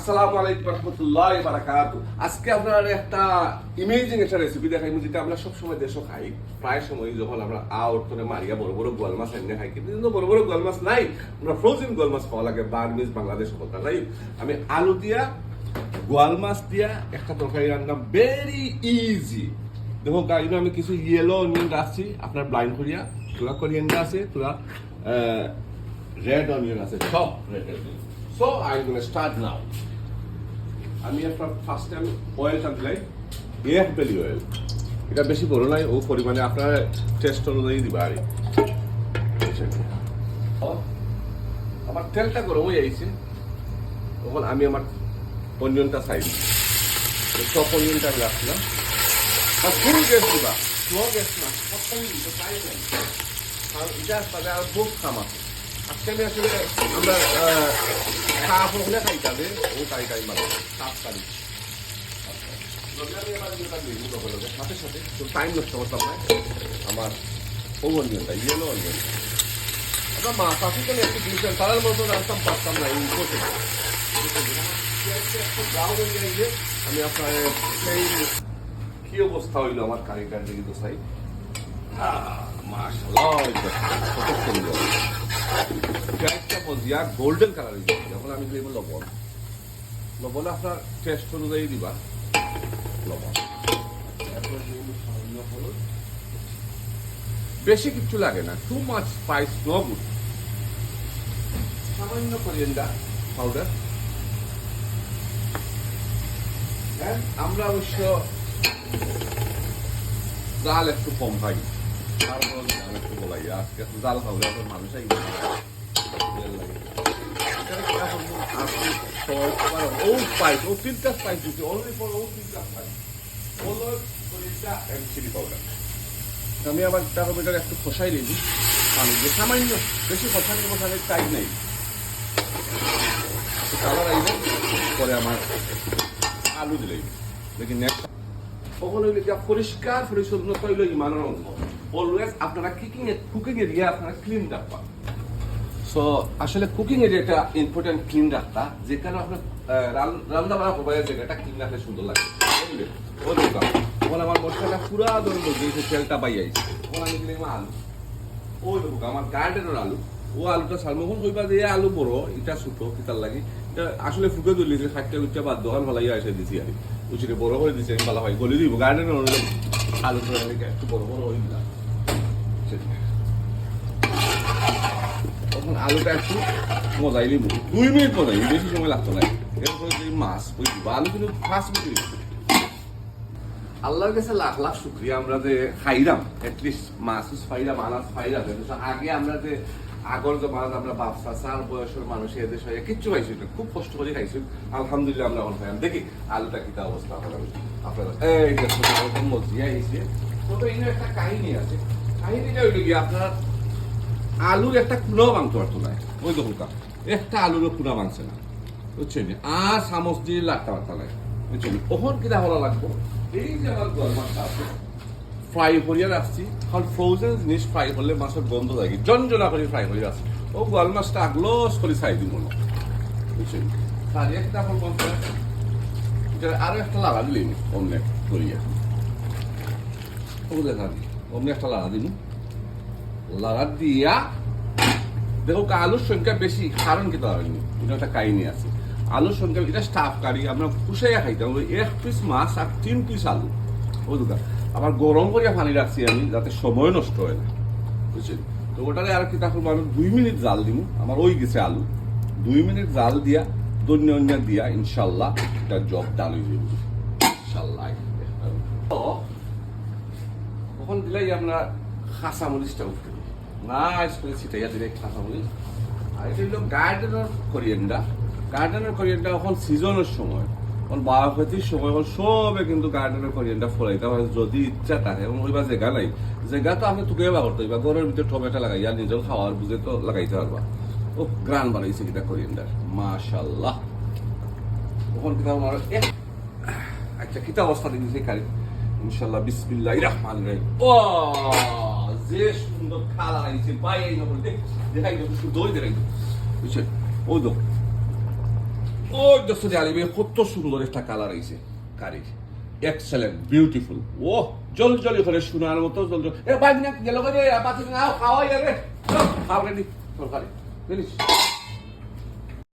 আসসালামু আলাইকুম রহমতুল্লাহ বারাকাতুহু। আজকে আপনার একটা ইমেজিং একটা রেসিপি দেখাই, যেটা আমরা সবসময় দেশও খাই। প্রায় সময় যখন আমরা আউট করে মারিয়া বড় বড় গোয়াল মাছ এনে খাই, কিন্তু বড় বড় গোয়াল মাছ নাই, আমরা ফ্রোজেন গোয়াল মাছ খাওয়া লাগে। বার্মিজ বাংলাদেশ কথা নাই, আমি আলু দিয়া গোয়াল মাছ দিয়া একটা তরকারি রান্না, ভেরি ইজি। দেখো গাড়ি আমি কিছু ইয়েলো অনিয়ন রাখছি আপনার ব্লাইন্ড করিয়া, তোরা কোরিয়ান্ডার আছে, তোরা রেড অনিয়ন আছে, সব red onion. So I'm going to start now. আমি আপনার ফার্স্টে আমি অয়েলটা দিলাই, এক বেলি অয়েল। এটা বেশি বড় নাই, ও পরিমাণে আপনার টেস্ট অনুযায়ী দিবা। আর আমার তেলটা গরম হয়ে যাইছে, তখন আমি আমার অনিয়নটা চাই সব অনিয়নটা রাখছিলাম। আর ফুল গ্যাস দিবা, স্লো গ্যাস না, সবটাই দিতে চাই না। কারণ এটা তাদের আর বহুত কাম আছে। আজকে আমি আসলে আমরা কাপ হলে খাই তাদের, ও তাই তাই মানে কাপ কারি সাথে সাথে টাইম নষ্ট করতাম না। আমার ও অনিয়নটা ইয়েলো অনিয়ন, আপনার মা কাকু কেন একটু দিয়েছেন, তারার মতো রাখতাম পারতাম না। আমি আপনার সেই কি অবস্থা হইলো আমার কারিটার দিকে তো চাই। গোল্ডেন কালার যখন আমি দেবো লবণ, লবণ আপনার টেস্ট অনুযায়ী দিবা লবণ। বেশি কিছু লাগে না, too much spice no good. সামান্য কোরিয়ান্ডার পাউডার। আমরা অবশ্য জাল একটু কম খাই, একটু বলাই আজকে জাল খাওয়া মানুষ তিনটা স্পাইস দিচ্ছি, আমি আবার টাকা একটু খসাই নিবি পানি দিয়ে, সামান্য, বেশি খসানোর টাইম নেই। কালার আইবে পরে আমার আলু দিলে দেখি নেক্সট কখন হইলে পরিষ্কার পরিচ্ছন্নতা হইলো ইমানের অঙ্গ। অলওয়েজ আপনারা কুকিং এরিয়া আপনারা ক্লিন রাখবা। সো আসলে কুকিং এরিয়াটা ইম্পর্টেন্ট, ক্লিন রাখতা, যেখানে আপনার রান্না বান্না করবার জায়গাটা ক্লিন রাখলে সুন্দর লাগে। তখন আমার মশলাটা পুরা ধরে বলছে, তেলটা পাই আইছে। তখন আমি দিলাম আলু, ওই দেখো আমার গার্ডেনের আলু, ও আলুটা সালমখন কইবা যে আলু বড়, এটা ছোট, কিতার লাগি এটা আসলে ফুকে তুলি যে খাটটা উচ্চা বাদ দোকান ভালাই আসে দিছি। আর উচিত বড় করে দিচ্ছে, আমি ভালো হয় গলি দিব গার্ডেনের আলু একটু বড় বড় হয়ে দিলাম। তখন আলুটা একটু মজাই নিব, 2 মিনিট মজাই, বেশি সময় লাগতো না। এরপরে যে মাছ বুঝবো, আলু কিন্তু ফার্স্ট মিনিট। আল্লাহর কাছে লাখ লাখ শুক্রিয়া আমরা যে খাইলাম, এটলিস্ট মাছ ফাইলাম, আনাজ ফাইলাম। আগে আমরা যে আগর জমানাত আমরা বাপসা 4 বয়সের মানুষ এদেশ হয়ে কিচ্ছু খাইছি না, খুব কষ্ট করে খাইছি। আলহামদুলিল্লাহ আমরা এখন খাইলাম। দেখি আলুটা কিতা অবস্থা আপনারা এই মজিয়া এসে তবে এর একটা কাহিনী আছে। কাহিনীটা হইল কি, আপনার আলুর একটা কুনাও ভাঙতে পারতো না, ওই দেখুন একটা আলুরও কুনা ভাঙছে না, বুঝছেন? আর চামচ দিয়ে লাগতে পারতো না, বুঝছেন? ওখান কিনা হলা লাগবো, এই যে আমার গোয়াল মাছটা আছে ফ্রাই করিয়া রাখছি। কারণ ফ্রোজেন জিনিস ফ্রাই করলে মাছের গন্ধ লাগে, জঞ্জনা করে ফ্রাই করে রাখছি। ও গোয়াল মাছটা আগলস করে চাই দিব না, বুঝছেন? আর একটা এখন আরো একটা লাগা দিলেন অমনে করিয়া, ও দেখা দি অমনে একটা লাগা দিন। লাগা দিয়া দেখো আলুর সংখ্যা বেশি, কারণ কি হয়নি, এটা একটা কাহিনী আছে। আলুর সংখ্যা এটা স্টাফ কারি আমরা কুসাইয়া খাইতাম, 1 পিস মাছ আর 3 পিস আলু। ও দোকান আবার গরম করিয়া পানি রাখছি আমি, যাতে সময় নষ্ট হয় না, বুঝছেন? তো ওটারে আর কি তখন আমি 2 মিনিট জাল দিব। আমার ওই গেছে আলু, 2 মিনিট জাল দিয়া দন্য দিয়া ইনশাল্লাহ এটা জব ডাল হয়ে যাবে ইনশাল্লাহ। তখন দিলাই আমরা কাঁচামরিচটা উঠতে দিই, নাইস করে ছিটাইয়া দিলে কাঁচামরিচ। আর এটা হলো গার্ডেনের কোরিয়ান্ডার। গার্ডেনের কোরিয়ান্ডার এখন সিজনের সময়, এখন বায়োপতির সময়, এখন সবে কিন্তু গার্ডেনের কোরিয়ান্ডার ফলাইতে হয় যদি ইচ্ছা থাকে। এবং ওইবার জায়গা নাই, জায়গা তো আপনি তুকে বা করতে হইবা, ঘরের ভিতরে টমেটো লাগাই আর নিজের খাওয়ার বুঝে তো লাগাইতে পারবা। ও গ্রান বানাইছে কিনা কোরিয়ান্ডার, মাশাল্লাহ। তখন কিনা আমার আচ্ছা কিতা অবস্থা দিয়েছে খালি ইনশাল্লাহ। বিসমিল্লাহির রহমানির রহিম। ও যে সুন্দর খালা আইছে ভাই, এই নবল দেখাই শুধু দই দেখাই, বুঝছেন? ও দো ওই দেখছো যে আলিমে কত সুন্দর একটা কালার হয়েছে কারির, এক্সেলেন্ট, বিউটিফুল। ও জল জলি করে শোনার মতো জল জল। এ বাইক না গেল করে পাতি না খাওয়াই রে, খাও রেডি তরকারি ফিনিশ।